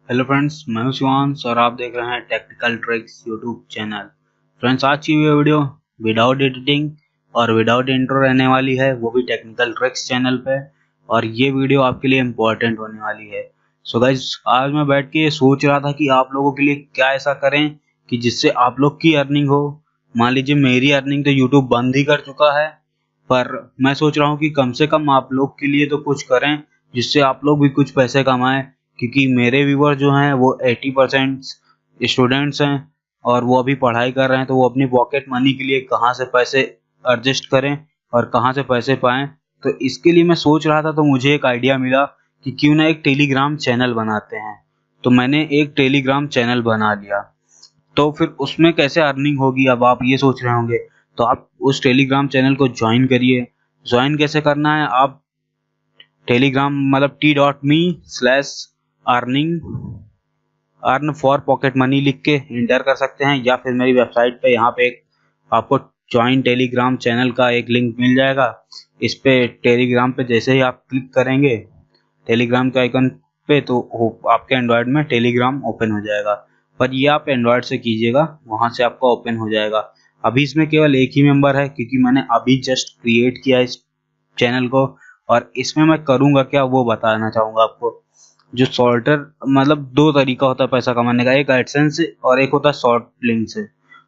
Hello friends, मैं हूं शिवांश और आप देख रहे हैं technical tricks YouTube channel. Friends, आज की ये वीडियो विदाउट एडिटिंग और विदाउट इंट्रो रहने वाली है, वो भी टेक्निकल ट्रिक्स चैनल पे। और ये वीडियो आपके लिए इम्पोर्टेंट होने वाली है। सो गाइस, आज मैं बैठ के सोच रहा था कि आप लोगों के लिए क्या ऐसा करें कि जिससे आप लोग की अर्निंग हो। मान लीजिए मेरी अर्निंग तो यूट्यूब बंद ही कर चुका है, पर मैं सोच रहा हूँ कि कम से कम आप लोग के लिए तो कुछ करें जिससे आप लोग भी कुछ पैसे कमाएं। क्योंकि मेरे व्यूवर जो हैं वो 80% स्टूडेंट्स हैं और वो अभी पढ़ाई कर रहे हैं, तो वो अपनी पॉकेट मनी के लिए कहाँ से पैसे एडजस्ट करें और कहाँ से पैसे पाएं। तो इसके लिए मैं सोच रहा था, तो मुझे एक आइडिया मिला कि क्यों ना एक टेलीग्राम चैनल बनाते हैं। तो मैंने एक टेलीग्राम चैनल बना लिया। तो फिर उसमें कैसे अर्निंग होगी, अब आप ये सोच रहे होंगे। तो आप उस टेलीग्राम चैनल को ज्वाइन करिए। ज्वाइन कैसे करना है, आप टेलीग्राम मतलब t.me/अर्निंग अर्न फॉर पॉकेट मनी लिख के इंटर कर सकते हैं, या फिर मेरी वेबसाइट पे यहाँ पे एक आपको ज्वाइन टेलीग्राम चैनल का एक लिंक मिल जाएगा। इस पे टेलीग्राम पे जैसे ही आप क्लिक करेंगे टेलीग्राम के आइकन पे, तो आपके एंड्रॉयड में टेलीग्राम ओपन हो जाएगा। पर ये आप एंड्रॉयड से कीजिएगा, वहां से आपका ओपन हो जाएगा। अभी इसमें केवल एक ही मेंबर है, क्योंकि मैंने अभी जस्ट क्रिएट किया इस चैनल को। और इसमें मैं करूंगा क्या वो बताना चाहूंगा आपको। जो सॉल्टर मतलब दो तरीका होता है पैसा कमाने का, एक एडसेंस से और एक होता है शॉर्ट लिंक से।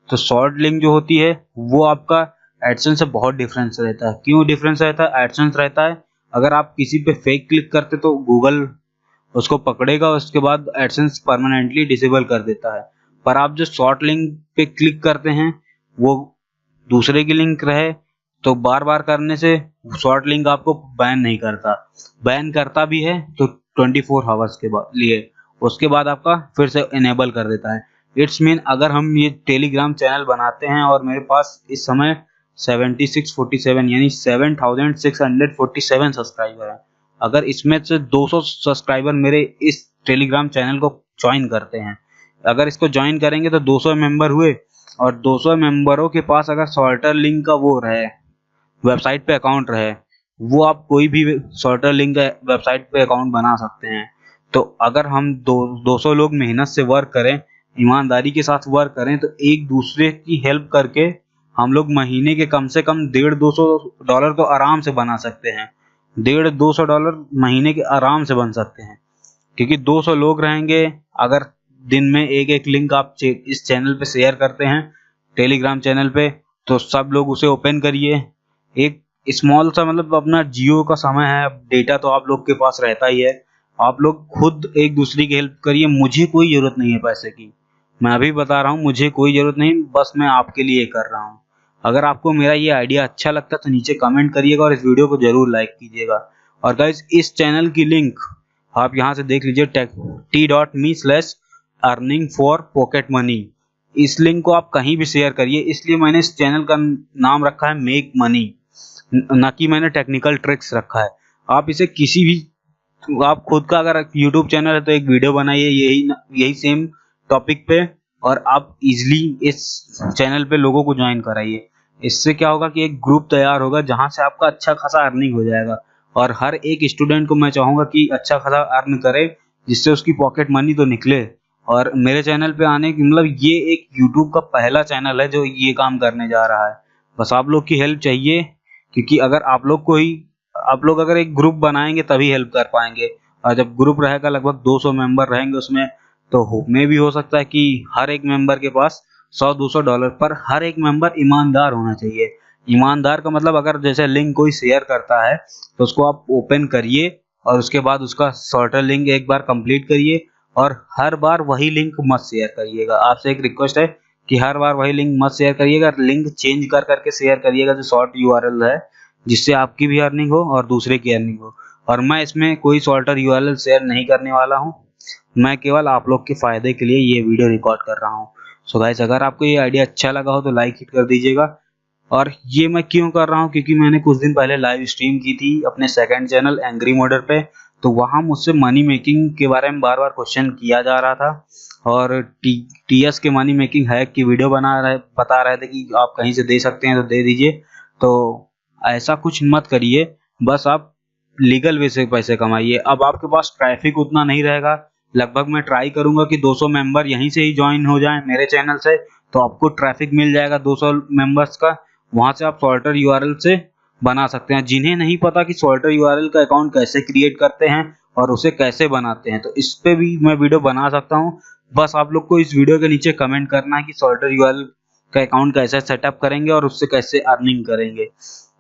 तो शॉर्ट लिंक जो होती है वो आपका एडसेंस से बहुत डिफरेंस रहता है। क्यों डिफरेंस रहता है? एडसेंस रहता है अगर आप किसी पे फेक क्लिक करते तो गूगल उसको पकड़ेगा, उसके बाद एडसेंस परमानेंटली डिसेबल कर देता है। पर आप जो शॉर्ट लिंक पे क्लिक करते हैं वो दूसरे की लिंक रहे तो बार बार करने से शॉर्ट लिंक आपको बैन नहीं करता। बैन करता भी है तो 24 आवर्स के बाद लिए, उसके बाद आपका फिर से इनेबल कर देता है। इट्स मीन अगर हम ये टेलीग्राम चैनल बनाते हैं और मेरे पास इस समय 7647 यानी 7647 सब्सक्राइबर है, अगर इसमें से 200 सब्सक्राइबर मेरे इस टेलीग्राम चैनल को ज्वाइन करते हैं, अगर इसको ज्वाइन करेंगे तो 200 मेंबर हुए। और 200 मेंबरों के पास अगर सॉर्टर लिंक का वो रहे, वेबसाइट पे अकाउंट रहे, वो आप कोई भी सॉर्टर लिंक का वेबसाइट पे अकाउंट बना सकते हैं। तो अगर हम 200 लोग मेहनत से वर्क करें, ईमानदारी के साथ वर्क करें, तो एक दूसरे की हेल्प करके हम लोग महीने के कम से कम $150-200 तो आराम से बना सकते हैं। $150-200 महीने के आराम से बन सकते हैं, क्योंकि 200 लोग रहेंगे। अगर दिन में एक एक लिंक आप इस चैनल पे शेयर करते हैं टेलीग्राम चैनल पे, तो सब लोग उसे ओपन करिए। एक स्मॉल सा मतलब अपना जियो का समय है, डेटा तो आप लोग के पास रहता ही है। आप लोग खुद एक दूसरे की हेल्प करिए। मुझे कोई जरूरत नहीं है पैसे की, मैं अभी बता रहा हूँ, मुझे कोई जरूरत नहीं, बस मैं आपके लिए कर रहा हूँ। अगर आपको मेरा ये आइडिया अच्छा लगता है तो नीचे कमेंट करिएगा और इस वीडियो को जरूर लाइक कीजिएगा। और गाइस, इस चैनल की लिंक आप यहाँ से देख लीजिए, t.me/अर्निंग फॉर पॉकेट मनी। इस लिंक को आप कहीं भी शेयर करिए, इसलिए मैंने इस चैनल का नाम रखा है मेक मनी, ना कि मैंने टेक्निकल ट्रिक्स रखा है। आप इसे किसी भी, आप खुद का अगर यूट्यूब चैनल है तो एक वीडियो बनाइए यही सेम टॉपिक पे, और आप इजिली इस चैनल पे लोगों को ज्वाइन कराइए। इससे क्या होगा कि एक ग्रुप तैयार होगा जहां से आपका अच्छा खासा अर्निंग हो जाएगा। और हर एक स्टूडेंट को मैं चाहूंगा कि अच्छा खासा अर्न करे, जिससे उसकी पॉकेट मनी तो निकले। और मेरे चैनल पे आने की मतलब ये एक यूट्यूब का पहला चैनल है जो ये काम करने जा रहा है। बस आप लोग की हेल्प चाहिए, क्योंकि अगर आप लोग अगर एक ग्रुप बनाएंगे तभी हेल्प कर पाएंगे। और जब ग्रुप रहेगा लगभग 200 मेंबर रहेंगे उसमें, तो में भी हो सकता है कि हर एक मेंबर के पास $100-200, पर हर एक मेंबर ईमानदार होना चाहिए। ईमानदार का मतलब, अगर जैसे लिंक कोई शेयर करता है तो उसको आप ओपन करिए और उसके बाद उसका सॉर्टर लिंक एक बार कंप्लीट करिए, और हर बार वही लिंक मत शेयर करिएगा। आपसे एक रिक्वेस्ट है कि हर बार वही लिंक मत शेयर करिएगा, लिंक चेंज कर करके शेयर करिएगा जो शॉर्ट यूआरएल है, जिससे आपकी भी अर्निंग हो और दूसरे की अर्निंग हो। और मैं इसमें कोई शॉर्टर यूआरएल शेयर नहीं करने वाला हूँ, मैं केवल आप लोग के फायदे के लिए ये वीडियो रिकॉर्ड कर रहा हूँ। सो गाइस, अगर आपको ये आइडिया अच्छा लगा हो तो लाइक हिट कर दीजिएगा। और ये मैं क्यों कर रहा हूँ, क्योंकि मैंने कुछ दिन पहले लाइव स्ट्रीम की थी अपने सेकंड चैनल एंग्री मोडर पे। तो वहां मुझसे मनी मेकिंग के बारे में बार बार क्वेश्चन किया जा रहा था, और टीएस के मनी मेकिंग हैक की वीडियो बता रहे थे कि आप कहीं से दे सकते हैं तो दे दीजिए। तो ऐसा कुछ मत करिए, बस आप लीगल वे से पैसे कमाइए। अब आपके पास ट्रैफिक उतना नहीं रहेगा, लगभग मैं ट्राई करूंगा कि 200 मेंबर यहीं से ही ज्वाइन हो जाएं मेरे चैनल से, तो आपको ट्रैफिक मिल जाएगा 200 मेंबर्स का। वहां से आप सॉल्टर यूआरएल से बना सकते हैं। जिन्हें नहीं पता कि सॉल्टर यूआरएल का अकाउंट कैसे क्रिएट करते हैं और उसे कैसे बनाते हैं, तो इस पे भी मैं वीडियो बना सकता हूँ। बस आप लोग को इस वीडियो के नीचे कमेंट करना है कि सॉल्टर यूआरएल का अकाउंट कैसे सेटअप करेंगे और उससे कैसे अर्निंग करेंगे।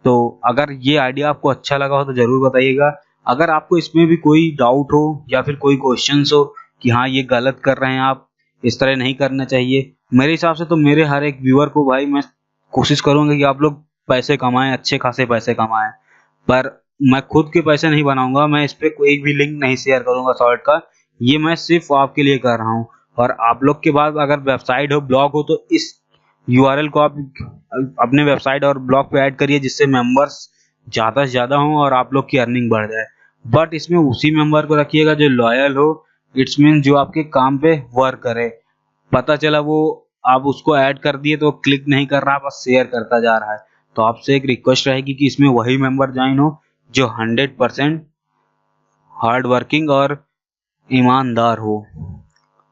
तो अगर ये आइडिया आपको अच्छा लगा हो तो जरूर बताइएगा। अगर आपको इसमें भी कोई डाउट हो या फिर कोई क्वेश्चंस हो कि हाँ ये गलत कर रहे हैं आप, इस तरह नहीं करना चाहिए, मेरे हिसाब से तो मेरे हर एक व्यूअर को भाई मैं कोशिश करूंगा कि आप लोग पैसे कमाएं, अच्छे खासे पैसे कमाएं। पर मैं खुद के पैसे नहीं बनाऊंगा, मैं इस पे कोई भी लिंक नहीं शेयर करूंगा शॉर्ट का। ये मैं सिर्फ आपके लिए कर रहा हूँ। और आप लोग के पास अगर वेबसाइट हो, ब्लॉग हो, तो इस यूआरएल को आप अपने वेबसाइट और ब्लॉग पे ऐड करिए, जिससे मेंबर्स ज्यादा से ज्यादा हों और आप लोग की अर्निंग बढ़ जाए। बट इसमें उसी मेंबर को रखिएगा जो लॉयल हो, इट्स मीन जो आपके काम पे वर्क करे। पता चला वो आप उसको ऐड कर दिए तो क्लिक नहीं कर रहा, बस शेयर करता जा रहा है। तो आपसे एक रिक्वेस्ट रहेगी कि इसमें वही मेंबर ज्वाइन हो जो 100% हार्ड वर्किंग और ईमानदार हो।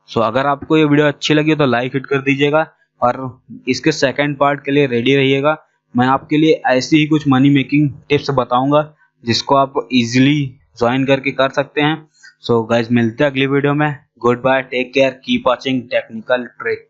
सो अगर आपको ये वीडियो अच्छी लगी तो लाइक हिट कर दीजिएगा और इसके सेकंड पार्ट के लिए रेडी रहिएगा। मैं आपके लिए ऐसी ही कुछ मनी मेकिंग टिप्स बताऊंगा जिसको आप इजीली ज्वाइन करके कर सकते हैं। सो गाइज मिलते हैं अगली वीडियो में। Good bye, take care, keep watching technical trick.